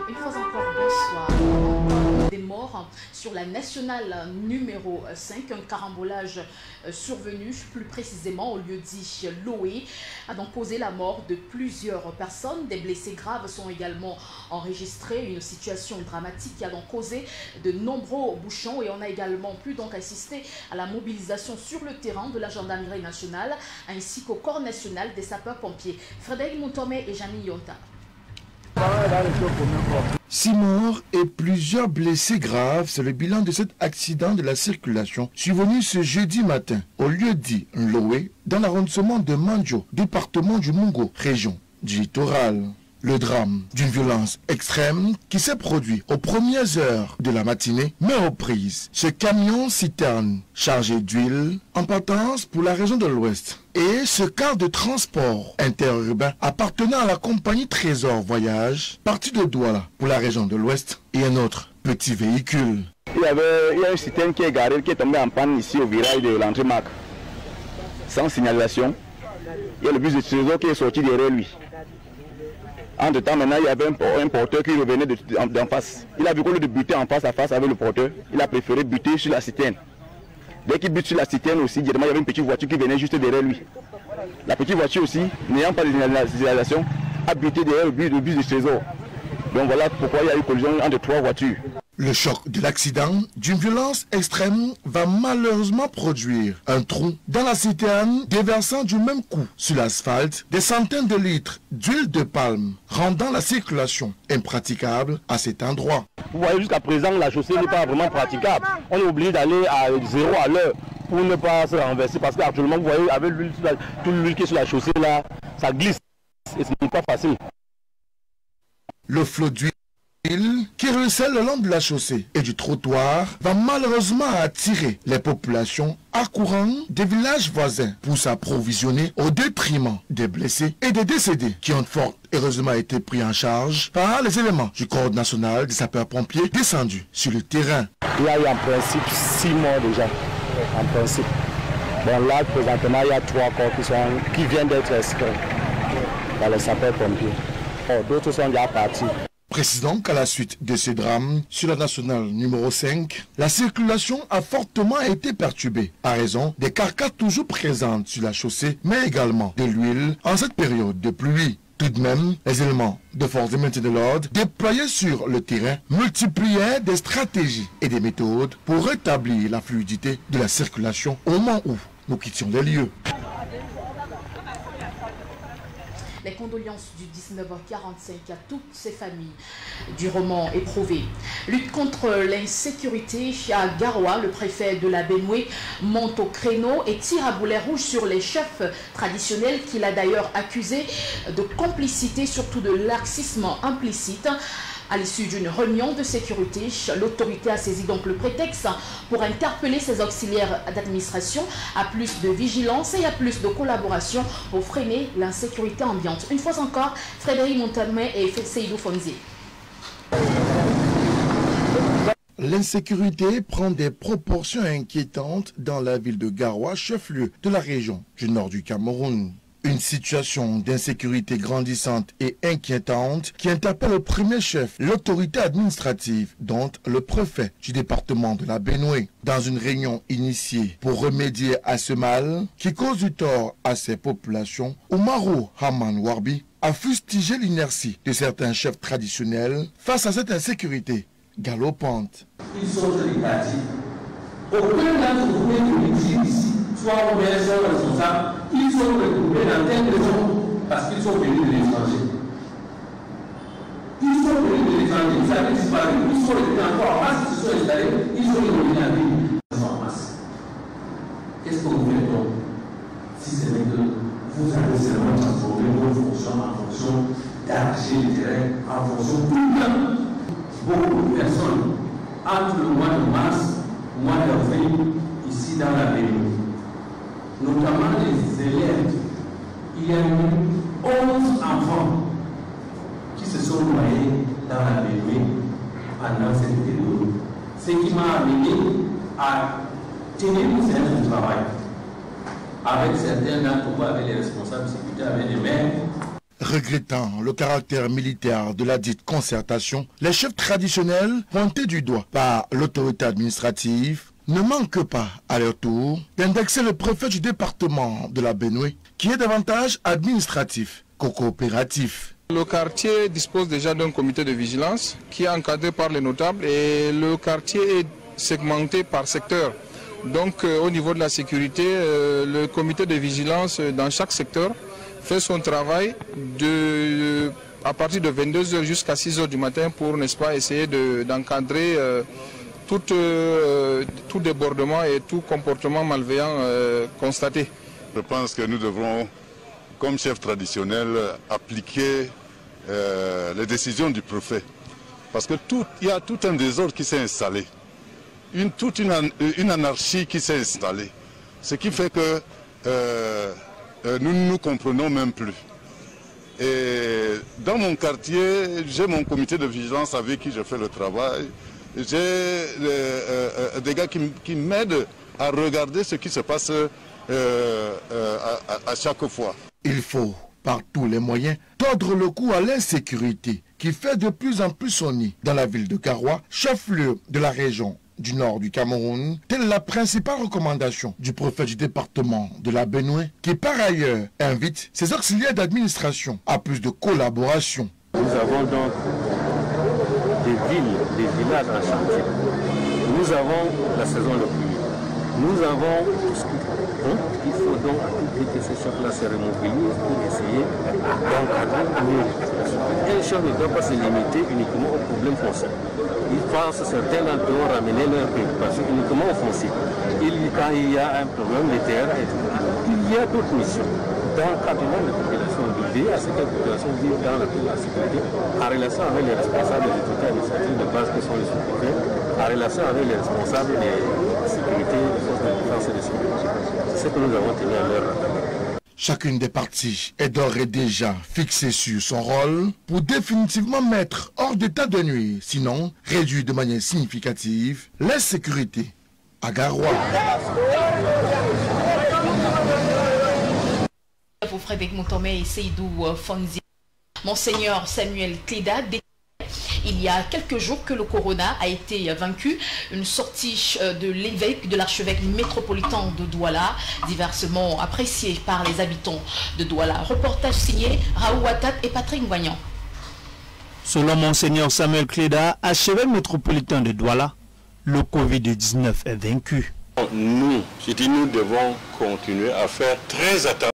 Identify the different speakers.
Speaker 1: Une fois encore, bonsoir. Des morts sur la nationale numéro 5, un carambolage survenu plus précisément au lieu dit Loé a donc causé la mort de plusieurs personnes. Des blessés graves sont également enregistrés, une situation dramatique qui a donc causé de nombreux bouchons et on a également pu donc assister à la mobilisation sur le terrain de la gendarmerie nationale ainsi qu'au corps national des sapeurs-pompiers. Frédéric Moutomé et Jamy Yonta.
Speaker 2: 6 morts et plusieurs blessés graves, c'est le bilan de cet accident de la circulation survenu ce jeudi matin au lieu dit Loé, dans l'arrondissement de Mandjo, département du Mungo, région du littoral. Le drame d'une violence extrême qui s'est produit aux premières heures de la matinée met aux prises ce camion-citerne chargé d'huile en partance pour la région de l'Ouest et ce car de transport interurbain appartenant à la compagnie Trésor Voyage parti de Douala pour la région de l'Ouest et un autre petit véhicule.
Speaker 3: Il y a une citerne qui est garée, qui est tombée en panne ici au virage de l'entrée Mac. Sans signalisation. Il y a le bus de Trésor qui est sorti derrière lui. Entre temps, maintenant, il y avait un porteur qui revenait d'en face. Il a vu qu'au lieu de buter en face à face avec le porteur, il a préféré buter sur la citerne. Dès qu'il bute sur la citerne aussi, il y avait une petite voiture qui venait juste derrière lui. La petite voiture aussi, n'ayant pas de signalisation, a buté derrière le bus de Trésor. Donc voilà pourquoi il y a eu collision entre 3 voitures.
Speaker 2: Le choc de l'accident d'une violence extrême va malheureusement produire un trou dans la citerne déversant du même coup sur l'asphalte des centaines de litres d'huile de palme, rendant la circulation impraticable à cet endroit.
Speaker 3: Vous voyez, jusqu'à présent, la chaussée n'est pas vraiment praticable. On est obligé d'aller à 0 à l'heure pour ne pas se renverser parce qu'actuellement, vous voyez, avec l'huile, toute l'huile qui est sur la chaussée là, ça glisse et ce n'est pas facile.
Speaker 2: Le flot d'huile qui ruisselle le long de la chaussée et du trottoir va malheureusement attirer les populations accourant des villages voisins pour s'approvisionner au détriment des blessés et des décédés qui ont fort heureusement été pris en charge par les éléments du corps national des sapeurs-pompiers descendus sur le terrain.
Speaker 3: Il y a eu en principe 6 morts déjà, en principe. Bon là, présentement, il y a 3 corps qui viennent d'être extraits par les sapeurs-pompiers. D'autres sont déjà partis.
Speaker 2: Précisons qu'à la suite de ce drame sur la nationale numéro 5, la circulation a fortement été perturbée à raison des carcasses toujours présentes sur la chaussée, mais également de l'huile en cette période de pluie. Tout de même, les éléments de force de maintien de l'ordre déployés sur le terrain multipliaient des stratégies et des méthodes pour rétablir la fluidité de la circulation au moment où nous quittions les lieux.
Speaker 1: Les condoléances du 19h45 à toutes ces familles du roman éprouvé. Lutte contre l'insécurité à Garoua, le préfet de la Benoué monte au créneau et tire à boulet rouge sur les chefs traditionnels qu'il a d'ailleurs accusés de complicité, surtout de laxisme implicite. À l'issue d'une réunion de sécurité, l'autorité a saisi donc le prétexte pour interpeller ses auxiliaires d'administration à plus de vigilance et à plus de collaboration pour freiner l'insécurité ambiante. Une fois encore, Frédéric Montamé et Seydou Fonzi.
Speaker 2: L'insécurité prend des proportions inquiétantes dans la ville de Garoua, chef-lieu de la région du nord du Cameroun. Une situation d'insécurité grandissante et inquiétante qui interpelle au premier chef l'autorité administrative, dont le préfet du département de la Benoué. Dans une réunion initiée pour remédier à ce mal qui cause du tort à ces populations, Oumarou Haman Warbi a fustigé l'inertie de certains chefs traditionnels face à cette insécurité galopante.
Speaker 4: Ils sont délicats. Aucun d'entre vous n'est ici. Soit on est responsables, ils sont regroupés dans telle raison parce qu'ils sont venus de l'étranger. Ils sont venus de l'étranger, ils avaient disparu, ils sont restés encore en masse, ils se sont installés, ils sont revenus à l'île. Ils sont en masse. Qu'est-ce que vous faites donc si ce n'est que vous avez seulement transformé vos fonctions en fonction d'arracher le terrain, en fonction de tout le temps. Beaucoup de personnes, entre le mois de mars, le mois d'avril, ici dans la Benoué, notamment les élèves, il y a eu 11 enfants qui se sont noyés dans la Benoué pendant cette période. Ce qui m'a amené à tenir une séance de travail avec certains d'entre vous, avec les responsables de sécurité, avec les maires.
Speaker 2: Regrettant le caractère militaire de la dite concertation, les chefs traditionnels, pointés du doigt par l'autorité administrative, ne manquent pas, à leur tour, d'indexer le préfet du département de la Benoué, qui est davantage administratif qu'au coopératif.
Speaker 5: Le quartier dispose déjà d'un comité de vigilance qui est encadré par les notables et le quartier est segmenté par secteur. Donc au niveau de la sécurité, le comité de vigilance dans chaque secteur fait son travail à partir de 22 h jusqu'à 6 h du matin pour, n'est-ce pas, essayer d'encadrer tout débordement et tout comportement malveillant constaté.
Speaker 6: Je pense que nous devrons, comme chef traditionnel, appliquer les décisions du préfet. Parce que il y a tout un désordre qui s'est installé. Toute une anarchie qui s'est installée. Ce qui fait que nous ne nous comprenons même plus. Et dans mon quartier, j'ai mon comité de vigilance avec qui je fais le travail. J'ai des gars qui m'aident à regarder ce qui se passe à chaque fois.
Speaker 2: Il faut, par tous les moyens, tordre le cou à l'insécurité qui fait de plus en plus son nid dans la ville de Garoua, chef-lieu de la région du nord du Cameroun, telle la principale recommandation du préfet du département de la Benoué, qui par ailleurs invite ses auxiliaires d'administration à plus de collaboration.
Speaker 7: Nous avons donc des villes, des villages en chantier. Nous avons la saison de pluie. Nous avons tout ce qu'il faut donc que ces chefs-là se remobilisent pour essayer d'encadrer mieux. Un chef ne doit pas se limiter uniquement aux problèmes fonciers. Ils pensent certains d'entre eux ramener leurs préoccupations uniquement aux fonciers. Quand il y a un problème de terre, il y a d'autres missions. D'encadrement des populations, de veiller à ce que les populations vivent dans la sécurité, en relation avec les responsables des autorités administratives de base que sont les sous-préfets, en relation avec les responsables de sécurité, des forces de défense et de sécurité. C'est ce que nous avons tenu à leur rappeler.
Speaker 2: Chacune des parties est d'ores et déjà fixée sur son rôle pour définitivement mettre hors d'état de nuire, sinon réduire de manière significative l'insécurité à Garoua.
Speaker 1: Pour Frédéric Montomé et Seydou Fonzi. Monseigneur Samuel Cléda, il y a quelques jours que le corona a été vaincu. Une sortie de l'évêque, de l'archevêque métropolitain de Douala, diversement appréciée par les habitants de Douala. Reportage signé Raoult Ouattat et Patrick Voignant.
Speaker 8: Selon Monseigneur Samuel Cléda, archevêque métropolitain de Douala, le Covid-19 est vaincu.
Speaker 9: Nous devons continuer à faire très attention.